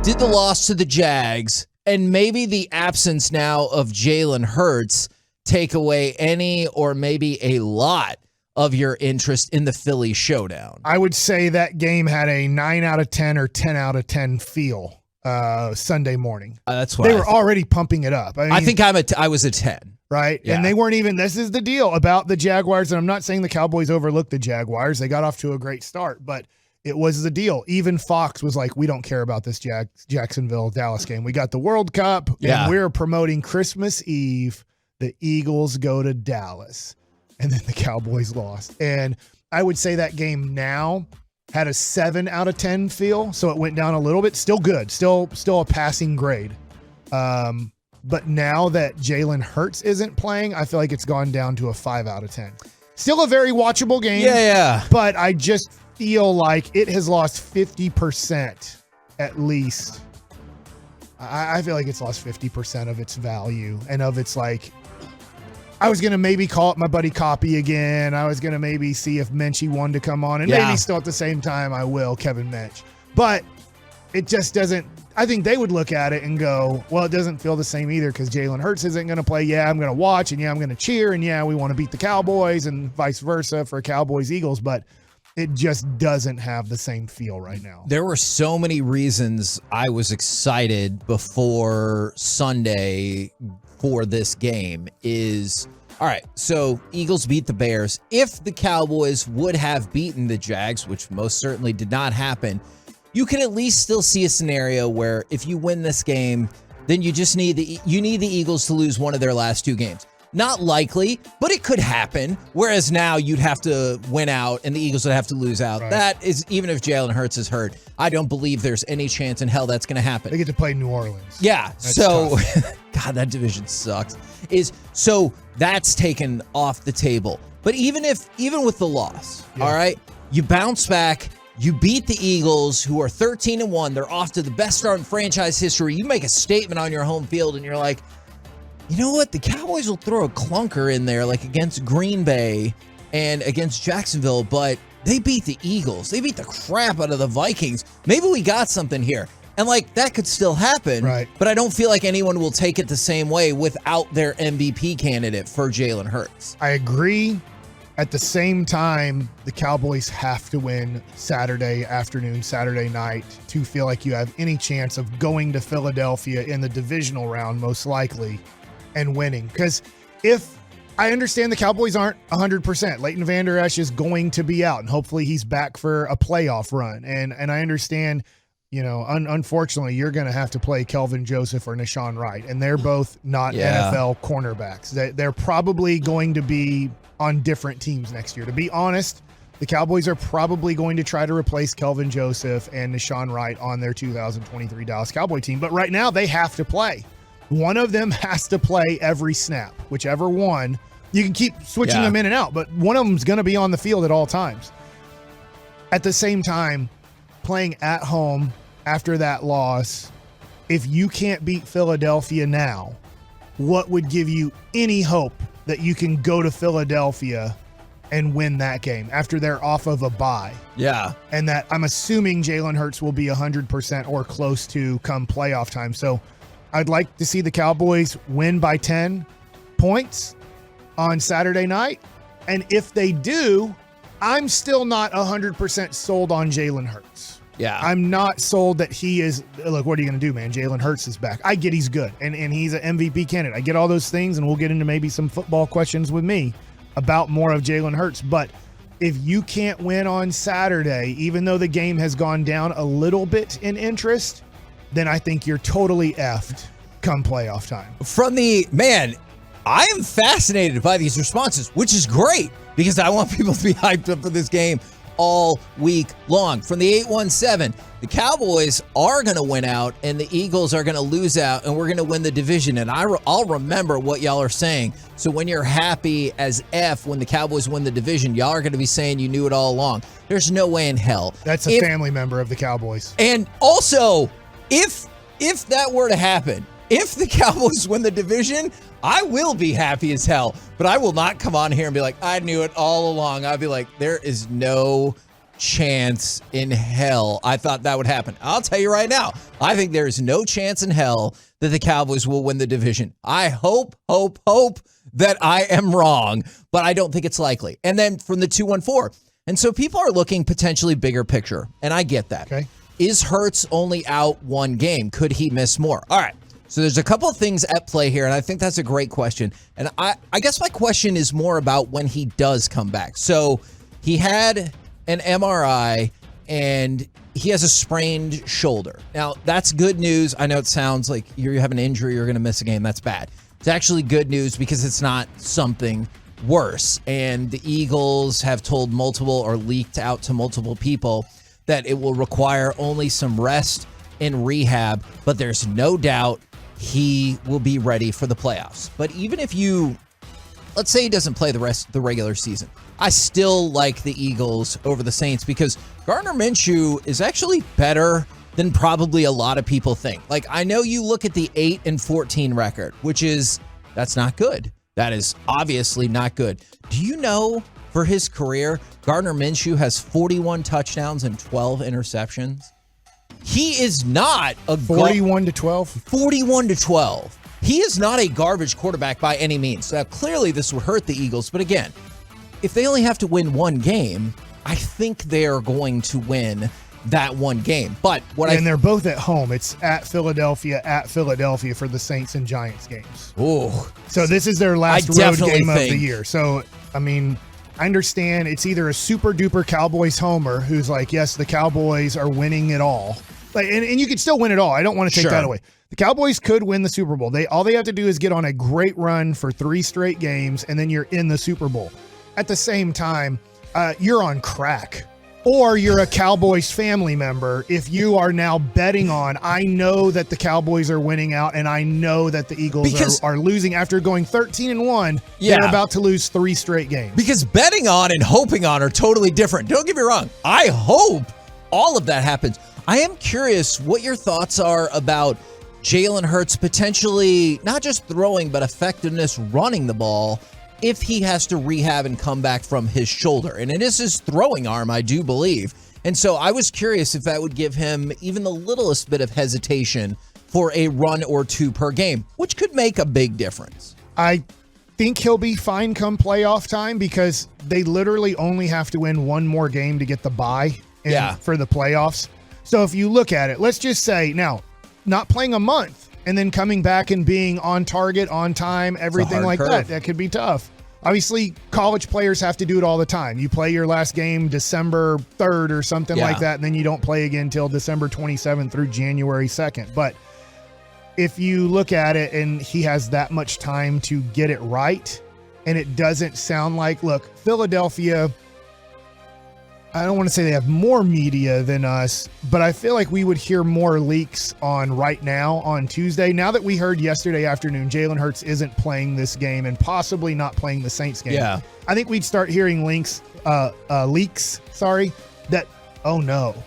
Did the loss to the Jags and maybe the absence now of Jalen Hurts take away any or maybe a lot of your interest in the Philly showdown? I would say that game had a 9 out of 10 or 10 out of 10 feel Sunday morning. That's why they were already pumping it up. I think I was a 10. Right? Yeah. And they weren't even, this is the deal about the Jaguars, and I'm not saying the Cowboys overlooked the Jaguars. They got off to a great start, but it was the deal. Even Fox was like, we don't care about this Jacksonville-Dallas game. We got the World Cup, and we're promoting Christmas Eve. The Eagles go to Dallas, and then the Cowboys lost. And I would say that game now had a 7 out of 10 feel, so it went down a little bit. Still good. Still a passing grade. But now that Jalen Hurts isn't playing, I feel like it's gone down to a 5 out of 10. Still a very watchable game. Yeah. But I just feel like it has lost 50% at least. I feel like it's lost 50% of its value and of its like, I was going to maybe call up my buddy Copy again. I was going to maybe see if Minchie wanted to come on. And maybe still at the same time I will, Kevin Minch. But it just doesn't. I think they would look at it and go, well, it doesn't feel the same either because Jalen Hurts isn't going to play. Yeah, I'm going to watch, and yeah, I'm going to cheer, and yeah, we want to beat the Cowboys and vice versa for Cowboys-Eagles, but it just doesn't have the same feel right now. There were so many reasons I was excited before Sunday for this game all right, so Eagles beat the Bears. If the Cowboys would have beaten the Jags, which most certainly did not happen, you can at least still see a scenario where if you win this game, then you just need the Eagles to lose one of their last 2 games. Not likely, but it could happen. Whereas now you'd have to win out and the Eagles would have to lose out. Right. That is, even if Jalen Hurts is hurt, I don't believe there's any chance in hell that's going to happen. They get to play New Orleans. Yeah. That's so, God, that division sucks. So that's taken off the table. But even with the loss, all right, you bounce back. You beat the Eagles, who are 13-1. They're off to the best start in franchise history. You make a statement on your home field, and you're like, you know what? The Cowboys will throw a clunker in there, like against Green Bay and against Jacksonville, but they beat the Eagles. They beat the crap out of the Vikings. Maybe we got something here. And, like, that could still happen, right? But I don't feel like anyone will take it the same way without their MVP candidate for Jalen Hurts. I agree. At the same time, the Cowboys have to win Saturday afternoon, Saturday night to feel like you have any chance of going to Philadelphia in the divisional round, most likely, and winning. Because if I understand the Cowboys aren't 100%, Leighton Vander Esch is going to be out, and hopefully he's back for a playoff run. And I understand, you know, unfortunately, you're going to have to play Kelvin Joseph or Nashawn Wright, and they're both not NFL cornerbacks. They're probably going to be on different teams next year. To be honest, the Cowboys are probably going to try to replace Kelvin Joseph and Nashawn Wright on their 2023 Dallas Cowboy team. But right now, they have to play. One of them has to play every snap. Whichever one. You can keep switching them in and out, but one of them's going to be on the field at all times. At the same time, playing at home after that loss, if you can't beat Philadelphia now, what would give you any hope that you can go to Philadelphia and win that game after they're off of a bye? Yeah. And that I'm assuming Jalen Hurts will be 100% or close to come playoff time. So I'd like to see the Cowboys win by 10 points on Saturday night. And if they do, I'm still not 100% sold on Jalen Hurts. Yeah. I'm not sold that he is. Look, what are you going to do, man? Jalen Hurts is back. I get he's good, and he's an MVP candidate. I get all those things, and we'll get into maybe some football questions with me about more of Jalen Hurts. But if you can't win on Saturday, even though the game has gone down a little bit in interest, then I think you're totally effed come playoff time. I am fascinated by these responses, which is great because I want people to be hyped up for this game all week long. From the 817, the Cowboys are going to win out and the Eagles are going to lose out, and we're going to win the division. And I'll remember what y'all are saying. So when you're happy as F when the Cowboys win the division, y'all are going to be saying you knew it all along. There's no way in hell. That's a family member of the Cowboys. And also, if that were to happen, if the Cowboys win the division, I will be happy as hell, but I will not come on here and be like, I knew it all along. I'll be like, there is no chance in hell I thought that would happen. I'll tell you right now, I think there is no chance in hell that the Cowboys will win the division. I hope that I am wrong, but I don't think it's likely. And then from the 2-1-4. And so people are looking potentially bigger picture, and I get that. Okay. Is Hurts only out one game? Could he miss more? All right. So there's a couple of things at play here, and I think that's a great question. And I guess my question is more about when he does come back. So he had an MRI, and he has a sprained shoulder. Now, that's good news. I know it sounds like you have an injury, you're going to miss a game. That's bad. It's actually good news because it's not something worse. And the Eagles have told multiple or leaked out to multiple people that it will require only some rest and rehab, but there's no doubt he will be ready for the playoffs. But even if let's say he doesn't play the rest of the regular season, I still like the Eagles over the Saints because Gardner Minshew is actually better than probably a lot of people think. Like, I know you look at the 8-14 record, that's not good. That is obviously not good. Do you know for his career, Gardner Minshew has 41 touchdowns and 12 interceptions? He is not a 41-12. 41-12. He is not a garbage quarterback by any means. Now, clearly this would hurt the Eagles, but again, if they only have to win one game, I think they are going to win that one game. But they're both at home. It's at Philadelphia for the Saints and Giants games. Oh, so this is their last road game of the year. So I mean, I understand it's either a super duper Cowboys homer who's like, yes, the Cowboys are winning it all. Like, and you could still win it all. I don't want to take that away. The Cowboys could win the Super Bowl. All they have to do is get on a great run for 3 straight games, and then you're in the Super Bowl. At the same time, you're on crack. Or you're a Cowboys family member if you are now betting on, I know that the Cowboys are winning out and I know that the Eagles are losing after going 13-1. Yeah. They're about to lose 3 straight games. Because betting on and hoping on are totally different. Don't get me wrong. I hope all of that happens. I am curious what your thoughts are about Jalen Hurts potentially not just throwing, but effectiveness running the ball if he has to rehab and come back from his shoulder. And it is his throwing arm, I do believe. And so I was curious if that would give him even the littlest bit of hesitation for a run or 2 per game, which could make a big difference. I think he'll be fine come playoff time because they literally only have to win one more game to get the bye for the playoffs. So if you look at it, let's just say now, not playing a month, and then coming back and being on target, on time, everything like that could be tough. Obviously, college players have to do it all the time. You play your last game December 3rd or something like that, and then you don't play again until December 27th through January 2nd. But if you look at it and he has that much time to get it right, and it doesn't sound like, look, Philadelphia, I don't want to say they have more media than us, but I feel like we would hear more leaks on right now on Tuesday. Now that we heard yesterday afternoon, Jalen Hurts isn't playing this game and possibly not playing the Saints game. Yeah. I think we'd start hearing leaks, that, oh no,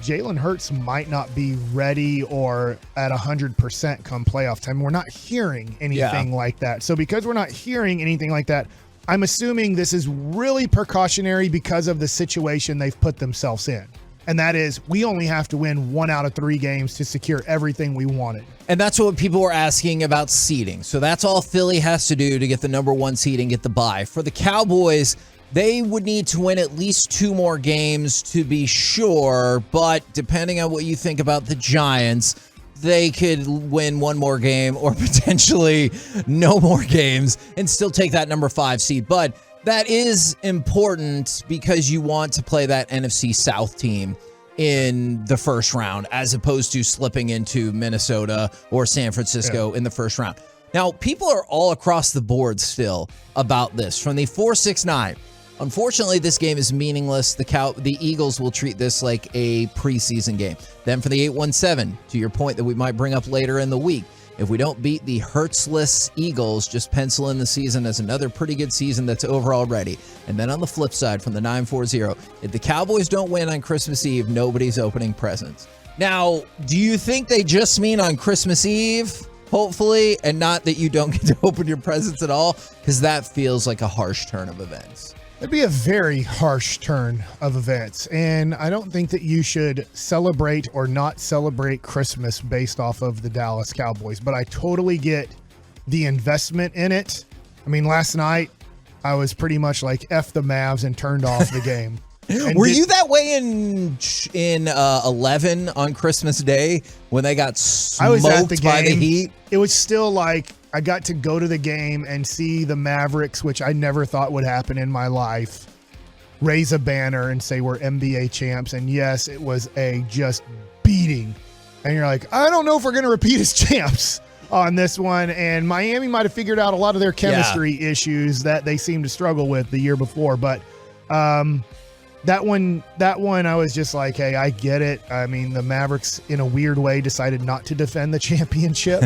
Jalen Hurts might not be ready or at 100% come playoff time. We're not hearing anything like that. So because we're not hearing anything like that, I'm assuming this is really precautionary because of the situation they've put themselves in. And that is, we only have to win 1 out of 3 games to secure everything we wanted. And that's what people were asking about seeding. So that's all Philly has to do to get the number 1 seed and get the bye. For the Cowboys, they would need to win at least 2 more games to be sure. But depending on what you think about the Giants, they could win 1 more game or potentially no more games and still take that number 5 seed. But that is important because you want to play that NFC South team in the first round as opposed to slipping into Minnesota or San Francisco in the first round. Now, people are all across the board still about this. From the 4-6-9, unfortunately, this game is meaningless. The Eagles will treat this like a preseason game. Then for the 8-1-7, to your point that we might bring up later in the week, if we don't beat the Hurtsless Eagles, just pencil in the season as another pretty good season that's over already. And then on the flip side, from the 9-4-0, if the Cowboys don't win on Christmas Eve, nobody's opening presents. Now, do you think they just mean on Christmas Eve, hopefully, and not that you don't get to open your presents at all? Because that feels like a harsh turn of events. It'd be a very harsh turn of events, and I don't think that you should celebrate or not celebrate Christmas based off of the Dallas Cowboys, but I totally get the investment in it. I mean, last night I was pretty much like F the Mavs and turned off the game. Were you that way in 11 on Christmas Day when they got smoked I was at the game. by the Heat? It was still like I got to go to the game and see the Mavericks, which I never thought would happen in my life, raise a banner and say we're NBA champs. And yes, it was a just beating. And you're like, I don't know if we're going to repeat as champs on this one. And Miami might have figured out a lot of their chemistry issues that they seemed to struggle with the year before. But that one, I was just like, hey, I get it. I mean, the Mavericks, in a weird way, decided not to defend the championship.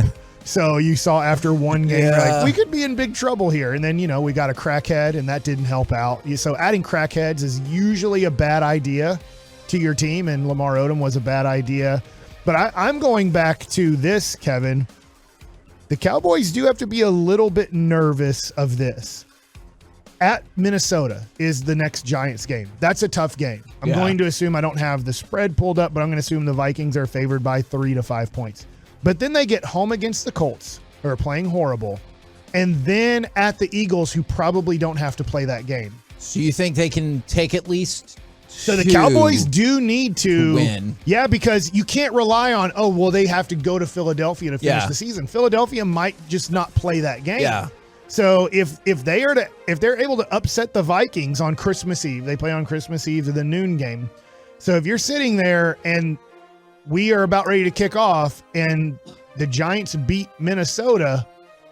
So you saw after one game, you're like, we could be in big trouble here. And then, we got a crackhead, and that didn't help out. So adding crackheads is usually a bad idea to your team, and Lamar Odom was a bad idea. But I'm going back to this, Kevin. The Cowboys do have to be a little bit nervous of this. At Minnesota is the next Giants game. That's a tough game. I'm going to assume, I don't have the spread pulled up, but I'm going to assume the Vikings are favored by 3 to 5 points. But then they get home against the Colts, who are playing horrible, and then at the Eagles, who probably don't have to play that game. So you think they can take at least So the Cowboys do need to win. Yeah, because you can't rely on, they have to go to Philadelphia to finish the season. Philadelphia might just not play that game. Yeah. So if they're able to upset the Vikings on Christmas Eve, they play on Christmas Eve to the noon game. So if you're sitting there and we are about ready to kick off and the Giants beat Minnesota,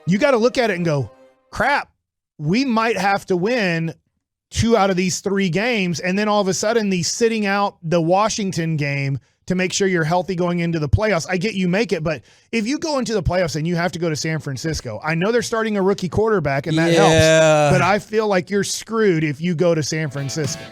you got to look at it and go, crap, we might have to win 2 out of these 3 games. And then all of a sudden, the sitting out the Washington game to make sure you're healthy going into the playoffs. I get you make it, but if you go into the playoffs and you have to go to San Francisco, I know they're starting a rookie quarterback and that helps, but I feel like you're screwed if you go to San Francisco.